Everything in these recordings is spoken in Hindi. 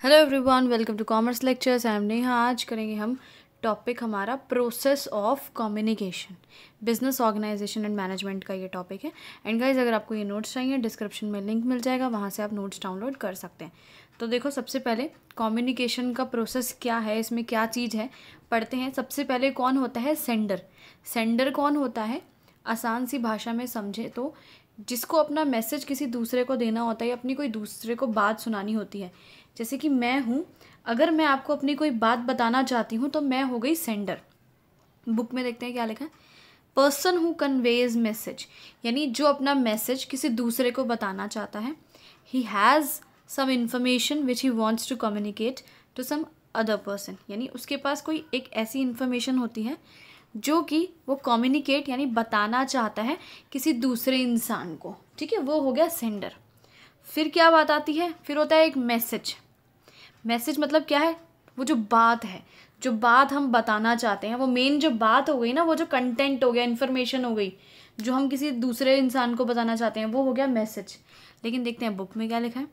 Hello everyone, welcome to commerce lectures. I am Neha. आज करेंगे हम टॉपिक हमारा process of communication, business organisation and management का ये टॉपिक है। एंड गाइस, अगर आपको ये नोट्स चाहिए डिस्क्रिप्शन में लिंक मिल जाएगा, वहाँ से आप नोट्स डाउनलोड कर सकते हैं। तो देखो, सबसे पहले कम्युनिकेशन का प्रोसेस क्या है, इसमें क्या चीज़ है पढ़ते हैं। सबसे पहले कौन होता है? सेंडर। सेंडर कौन होता है? आसान सी भाषा में समझे तो जिसको अपना मैसेज किसी दूसरे को देना होता है या अपनी कोई दूसरे को बात सुनानी होती है। जैसे कि मैं हूँ, अगर मैं आपको अपनी कोई बात बताना चाहती हूँ तो मैं हो गई सेंडर। बुक में देखते हैं क्या लिखा है। पर्सन हु कन्वेज मैसेज, यानी जो अपना मैसेज किसी दूसरे को बताना चाहता है। He has some information which he wants to communicate to some other person, यानी उसके पास कोई एक ऐसी इन्फॉर्मेशन होती है जो कि वो कम्युनिकेट यानी बताना चाहता है किसी दूसरे इंसान को। ठीक है, वो हो गया सेंडर। फिर क्या बात आती है? फिर होता है एक मैसेज। मैसेज मतलब क्या है? वो जो बात है, जो बात हम बताना चाहते हैं, वो मेन जो बात हो गई ना, वो जो कंटेंट हो गया, इन्फॉर्मेशन हो गई, जो हम किसी दूसरे इंसान को बताना चाहते हैं, वो हो गया मैसेज। लेकिन देखते हैं बुक में क्या लिखा है।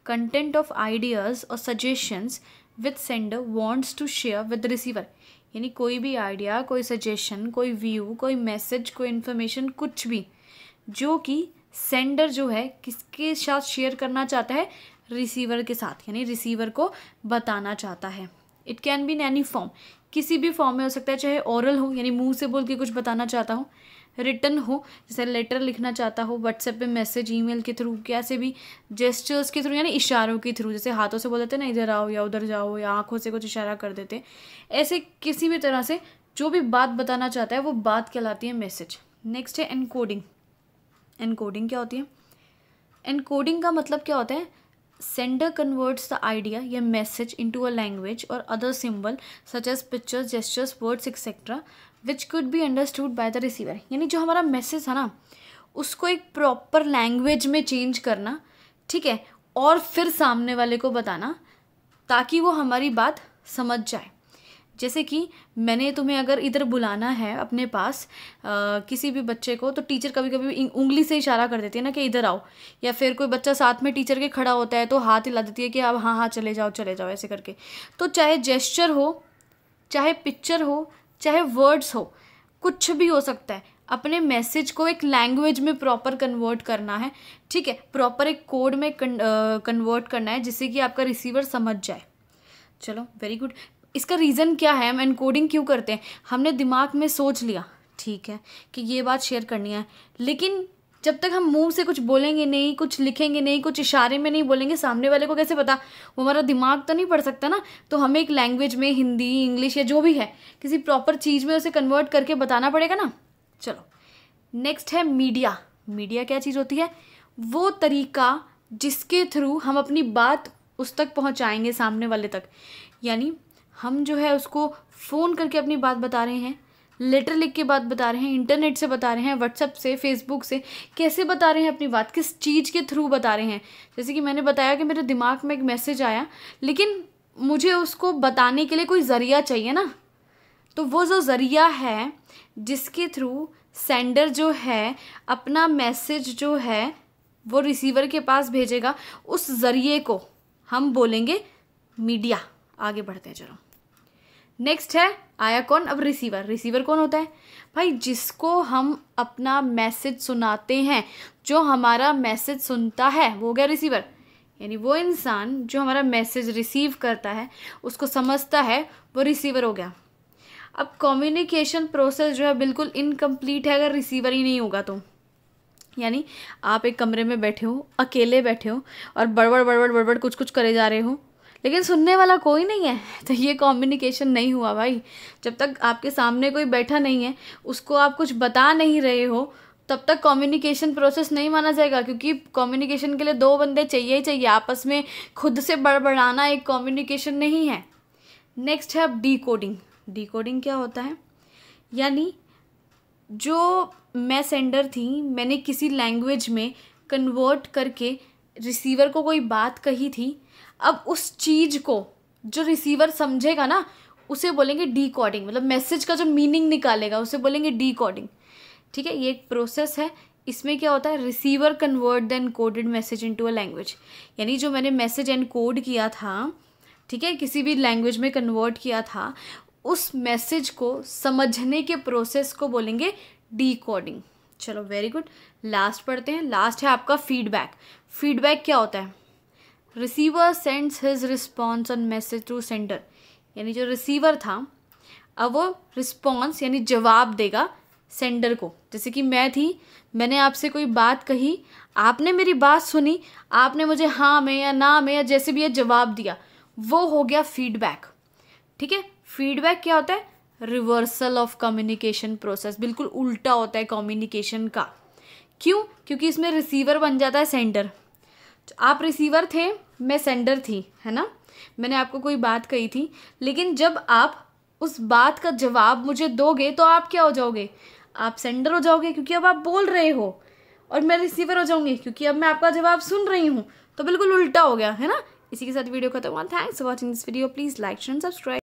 कंटेंट ऑफ आइडियाज़ और suggestions with sender wants to share with receiver, यानी कोई भी आइडिया, कोई सजेशन, कोई व्यू, कोई मैसेज, कोई इन्फॉर्मेशन, कुछ भी जो कि सेंडर जो है किसके साथ शेयर करना चाहता है? रिसीवर के साथ, यानी रिसीवर को बताना चाहता है। It can be in any form, किसी भी फॉर्म में हो सकता है, चाहे ओरल हो यानी मुंह से बोल के कुछ बताना चाहता हूँ, रिटन हो जैसे लेटर लिखना चाहता हो, व्हाट्सएप पे मैसेज, ईमेल के थ्रू, कैसे भी जेस्चर्स के थ्रू यानी इशारों के थ्रू, जैसे हाथों से बोल देते हैं ना इधर आओ या उधर जाओ, या आंखों से कुछ इशारा कर देते, ऐसे किसी भी तरह से जो भी बात बताना चाहता है वो बात कहलाती है मैसेज। नेक्स्ट है एनकोडिंग। एनकोडिंग क्या होती है? एनकोडिंग का मतलब क्या होता है? सेंडर कन्वर्ट्स द आइडिया या मैसेज इनटू अ लैंग्वेज और other symbol such as pictures, gestures, words etcetera which could be understood by the receiver, यानी जो हमारा मैसेज है ना, उसको एक प्रॉपर लैंग्वेज में चेंज करना, ठीक है, और फिर सामने वाले को बताना ताकि वो हमारी बात समझ जाए। जैसे कि मैंने तुम्हें अगर इधर बुलाना है अपने पास किसी भी बच्चे को, तो टीचर कभी कभी उंगली से इशारा कर देती है ना कि इधर आओ, या फिर कोई बच्चा साथ में टीचर के खड़ा होता है तो हाथ हिला देती है कि अब हाँ हाँ चले जाओ चले जाओ, ऐसे करके। तो चाहे जेस्चर हो, चाहे पिक्चर हो, चाहे वर्ड्स हो, कुछ भी हो सकता है। अपने मैसेज को एक लैंग्वेज में प्रॉपर कन्वर्ट करना है, ठीक है, प्रॉपर एक कोड में कन्वर्ट करना है जिससे कि आपका रिसीवर समझ जाए। चलो, वेरी गुड। इसका रीज़न क्या है? हम एनकोडिंग क्यों करते हैं? हमने दिमाग में सोच लिया, ठीक है, कि ये बात शेयर करनी है, लेकिन जब तक हम मुंह से कुछ बोलेंगे नहीं, कुछ लिखेंगे नहीं, कुछ इशारे में नहीं बोलेंगे, सामने वाले को कैसे पता? वो हमारा दिमाग तो नहीं पढ़ सकता ना। तो हमें एक लैंग्वेज में, हिंदी, इंग्लिश या जो भी है, किसी प्रॉपर चीज़ में उसे कन्वर्ट करके बताना पड़ेगा ना। चलो, नेक्स्ट है मीडिया। मीडिया क्या चीज़ होती है? वो तरीका जिसके थ्रू हम अपनी बात उस तक पहुंचाएंगे, सामने वाले तक। यानी हम जो है उसको फ़ोन करके अपनी बात बता रहे हैं, लेटर लिख के बात बता रहे हैं, इंटरनेट से बता रहे हैं, व्हाट्सएप से, फेसबुक से, कैसे बता रहे हैं अपनी बात, किस चीज़ के थ्रू बता रहे हैं। जैसे कि मैंने बताया कि मेरे दिमाग में एक मैसेज आया, लेकिन मुझे उसको बताने के लिए कोई ज़रिया चाहिए ना। तो वो जो ज़रिया है जिसके थ्रू सेंडर जो है अपना मैसेज जो है वो रिसीवर के पास भेजेगा, उस ज़रिए को हम बोलेंगे मीडिया। आगे बढ़ते हैं, चलो। नेक्स्ट है, आया कौन अब? रिसीवर। रिसीवर कौन होता है भाई? जिसको हम अपना मैसेज सुनाते हैं, जो हमारा मैसेज सुनता है वो हो गया रिसीवर, यानी वो इंसान जो हमारा मैसेज रिसीव करता है, उसको समझता है, वो रिसीवर हो गया। अब कम्युनिकेशन प्रोसेस जो है बिल्कुल इनकम्प्लीट है अगर रिसीवर ही नहीं होगा तो। यानी आप एक कमरे में बैठे हो, अकेले बैठे हो और बड़बड़ बड़बड़ बड़बड़ कुछ कुछ करे जा रहे हो, लेकिन सुनने वाला कोई नहीं है, तो ये कम्युनिकेशन नहीं हुआ भाई। जब तक आपके सामने कोई बैठा नहीं है, उसको आप कुछ बता नहीं रहे हो, तब तक कम्युनिकेशन प्रोसेस नहीं माना जाएगा, क्योंकि कम्युनिकेशन के लिए दो बंदे चाहिए ही चाहिए। आपस में खुद से बड़बड़ाना एक कम्युनिकेशन नहीं है। नेक्स्ट है अब डीकोडिंग। डीकोडिंग क्या होता है? यानी जो मैं सेंडर थी, मैंने किसी लैंग्वेज में कन्वर्ट करके रिसीवर को कोई बात कही थी, अब उस चीज़ को जो रिसीवर समझेगा ना, उसे बोलेंगे डीकोडिंग। मतलब मैसेज का जो मीनिंग निकालेगा उसे बोलेंगे डीकोडिंग। ठीक है, ये एक प्रोसेस है। इसमें क्या होता है? Receiver convert the encoded message into a language, यानी जो मैंने मैसेज एनकोड किया था ठीक है, किसी भी लैंग्वेज में कन्वर्ट किया था, उस मैसेज को समझने के प्रोसेस को बोलेंगे डीकोडिंग। चलो वेरी गुड, लास्ट पढ़ते हैं। लास्ट है आपका फीडबैक। फीडबैक क्या होता है? Receiver sends his response on message to sender, यानी जो रिसीवर था अब वो रिस्पॉन्स यानी जवाब देगा सेंडर को। जैसे कि मैं थी, मैंने आपसे कोई बात कही, आपने मेरी बात सुनी, आपने मुझे हाँ में या ना में या जैसे भी ये जवाब दिया, वो हो गया फीडबैक। ठीक है, फीडबैक क्या होता है? रिवर्सल ऑफ कम्युनिकेशन प्रोसेस, बिल्कुल उल्टा होता है कम्युनिकेशन का। क्यों? क्योंकि इसमें रिसीवर बन जाता है सेंडर। आप रिसीवर थे, मैं सेंडर थी, है ना। मैंने आपको कोई बात कही थी, लेकिन जब आप उस बात का जवाब मुझे दोगे तो आप क्या हो जाओगे? आप सेंडर हो जाओगे, क्योंकि अब आप बोल रहे हो, और मैं रिसीवर हो जाऊंगी क्योंकि अब मैं आपका जवाब सुन रही हूँ। तो बिल्कुल उल्टा हो गया, है ना। इसी के साथ वीडियो खत्म हुआ। Thanks for watching this video. Please like and subscribe.